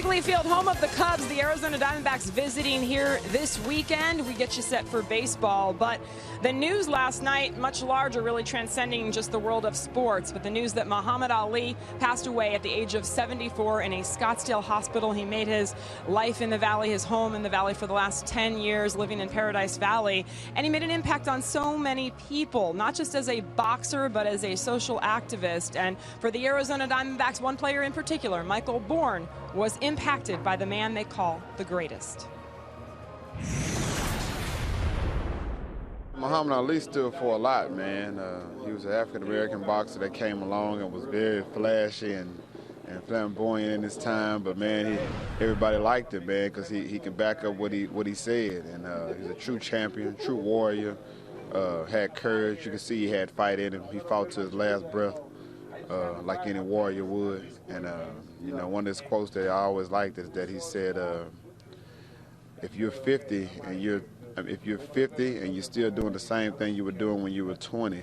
Wrigley Field, home of the Cubs, the Arizona Diamondbacks visiting here this weekend. We get you set for baseball, but the news last night, much larger, really transcending just the world of sports, but the news that Muhammad Ali passed away at the age of 74 in a Scottsdale hospital. He made his life in the Valley, his home in the Valley for the last 10 years, living in Paradise Valley, and he made an impact on so many people, not just as a boxer, but as a social activist. And for the Arizona Diamondbacks, one player in particular, Michael Bourn, was impacted by the man they call the greatest. Muhammad Ali stood for a lot, man. He was an African-American boxer that came along and was very flashy and flamboyant in his time, but man, everybody liked it, man, because he can back up what he said, and he's a true champion, true warrior, had courage. You can see he had fight in him. He fought to his last breath, like any warrior would. And you know, one of his quotes that I always liked is that he said, if you're 50 and you're still doing the same thing you were doing when you were 20,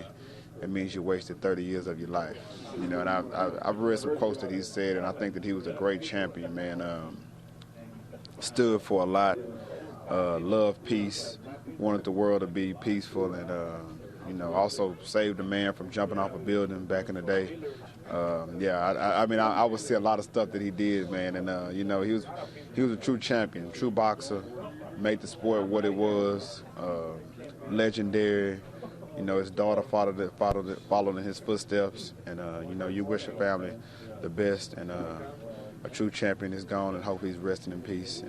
it means you wasted 30 years of your life. You know, and I've read some quotes that he said, and I think that he was a great champion, man. Stood for a lot, loved peace, wanted the world to be peaceful, and you know, also saved a man from jumping off a building back in the day. Yeah, I mean, I would see a lot of stuff that he did, man, and you know, he was a true champion, true boxer, made the sport what it was, legendary. You know, his daughter followed in his footsteps, and you know, you wish your family the best, and a true champion is gone, and hope he's resting in peace.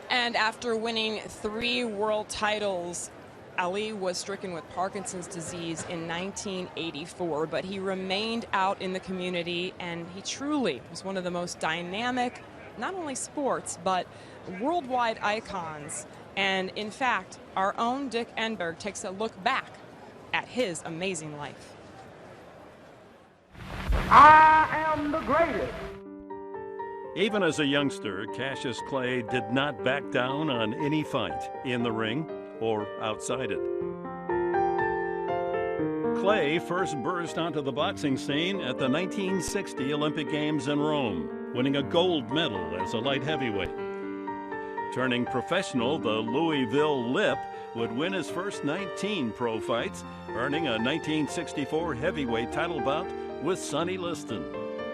And after winning 3 world titles, Ali was stricken with Parkinson's disease in 1984, but he remained out in the community, and he truly was one of the most dynamic, not only sports, but worldwide icons. And in fact, our own Dick Enberg takes a look back at his amazing life. I am the greatest. Even as a youngster, Cassius Clay did not back down on any fight, in the ring or outside it. Clay first burst onto the boxing scene at the 1960 Olympic Games in Rome, winning a gold medal as a light heavyweight. Turning professional, the Louisville Lip would win his first 19 pro fights, earning a 1964 heavyweight title bout with Sonny Liston.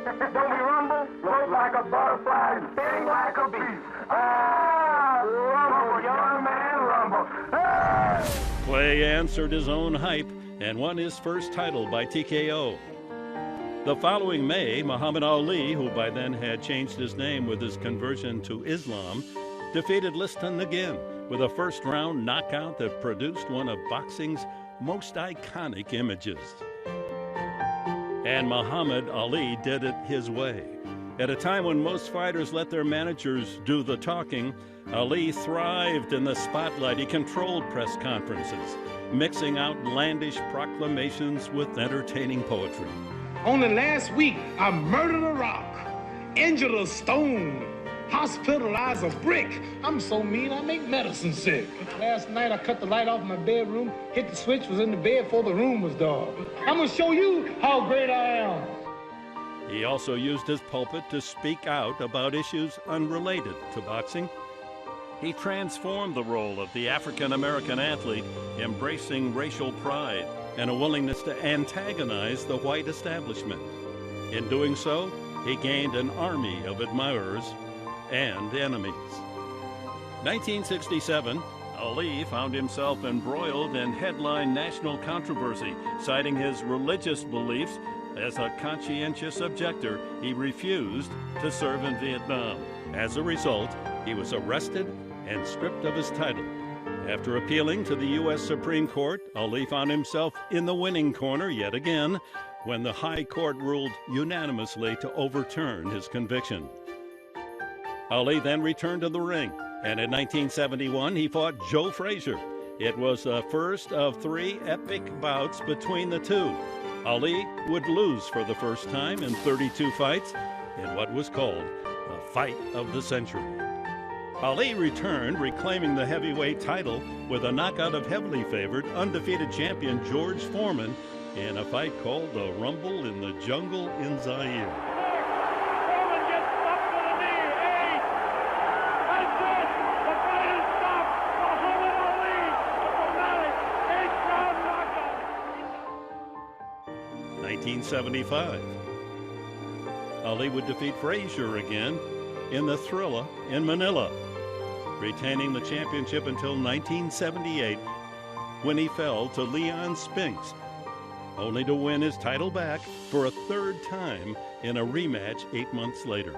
Don't be rumble, float like a butterfly, and sting like a bee. Ah, rumble, young man, rumble. Ah! Clay answered his own hype and won his first title by TKO. The following May, Muhammad Ali, who by then had changed his name with his conversion to Islam, defeated Liston again with a first-round knockout that produced one of boxing's most iconic images. And Muhammad Ali did it his way. At a time when most fighters let their managers do the talking, Ali thrived in the spotlight. He controlled press conferences, mixing outlandish proclamations with entertaining poetry. Only last week, I murdered a rock, injured a stone, hospitalized a brick. I'm so mean, I make medicine sick. Last night, I cut the light off in my bedroom, hit the switch, was in the bed before the room was dark. I'm gonna show you how great I am. He also used his pulpit to speak out about issues unrelated to boxing. He transformed the role of the African-American athlete, embracing racial pride and a willingness to antagonize the white establishment. In doing so, he gained an army of admirers and enemies. 1967, Ali found himself embroiled in headline national controversy, citing his religious beliefs. As a conscientious objector, he refused to serve in Vietnam. As a result, he was arrested and stripped of his title. After appealing to the U.S. Supreme Court, Ali found himself in the winning corner yet again when the High Court ruled unanimously to overturn his conviction. Ali then returned to the ring, and in 1971 he fought Joe Frazier. It was the first of 3 epic bouts between the two. Ali would lose for the first time in 32 fights in what was called the fight of the century. Ali returned, reclaiming the heavyweight title with a knockout of heavily favored, undefeated champion George Foreman in a fight called the Rumble in the Jungle in Zaire. Foreman gets up 1975. Ali would defeat Frazier again in the Thrilla in Manila, retaining the championship until 1978, when he fell to Leon Spinks, only to win his title back for a third time in a rematch 8 months later.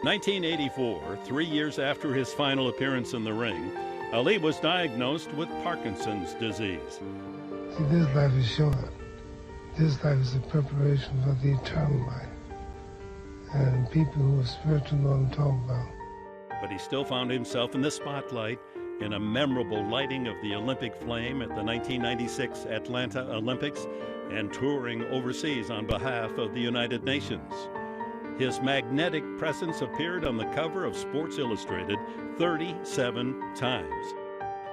1984, 3 years after his final appearance in the ring, Ali was diagnosed with Parkinson's disease. See, this life is short. This life is a preparation for the eternal life. And people who are spiritual know what I'm talking about. But he still found himself in the spotlight in a memorable lighting of the Olympic flame at the 1996 Atlanta Olympics and touring overseas on behalf of the United Nations. His magnetic presence appeared on the cover of Sports Illustrated 37 times,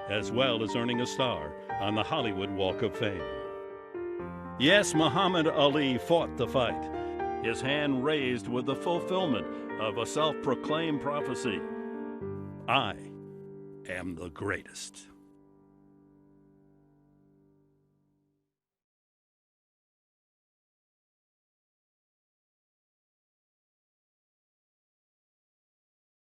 as well as earning a star on the Hollywood Walk of Fame. Yes, Muhammad Ali fought the fight, his hand raised with the fulfillment of a self-proclaimed prophecy: I am the greatest.